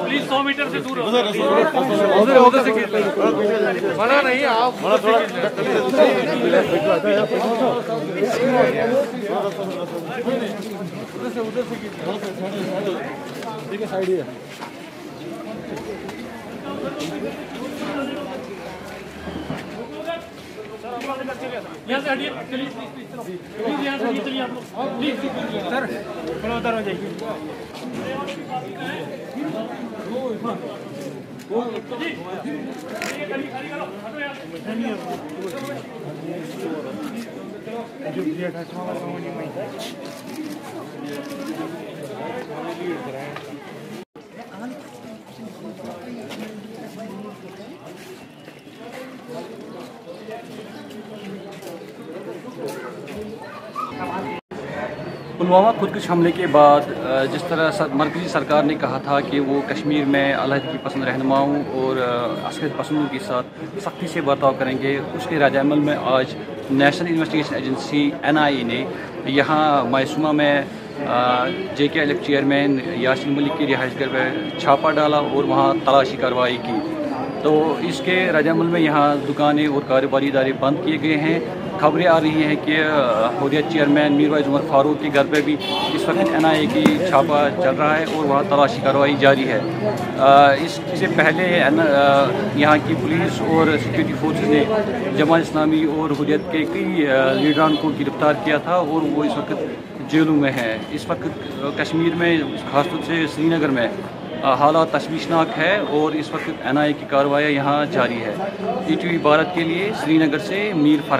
Please 100 metre से दूर उधर से मना नहीं आप थोड़ा उधर से ठीक है साइड ही है। यहाँ से हटिए, चलिए प्लीज यहाँ से चलिए आप लोग प्लीज सर थोड़ा उधर हो जाइए। पुलवामा खुदकुश हमले के बाद जिस तरह मरकज़ी सरकार ने कहा था कि वो कश्मीर में अलहदगी पसंद रहनुमाओं और अस्करियत पसंदों के साथ सख्ती से बर्ताव करेंगे, उसके रद्द-ए-अमल में आज नेशनल इन्वेस्टिगेशन एजेंसी NIA ने यहाँ मैसूमा में JK ILF chairman Yasin Malik की रिहाइशगाह पर छापा डाला और वहाँ तलाशी कार्रवाई की। तो इसके रद्द-ए-अमल में यहाँ दुकानें और कारोबारी इदारे बंद किए गए हैं। खबरें आ रही हैं कि हुर्रियत चेयरमैन मीरवाइज उमर फारूक के घर पर भी इस वक्त NIA की छापा चल रहा है और वहाँ तलाशी कार्रवाई जारी है। इससे पहले यहाँ की पुलिस और सिक्योरिटी फोर्सेस ने जमात इस्लामी और हुर्रियत के कई लीडरान को गिरफ्तार किया था और वो इस वक्त जेलों में हैं। इस वक्त कश्मीर में खासतौर से श्रीनगर में हालात तशवीशनाक है और इस वक्त NIA की कार्रवाई यहाँ जारी है। ETV भारत के लिए श्रीनगर से मीर फरहान।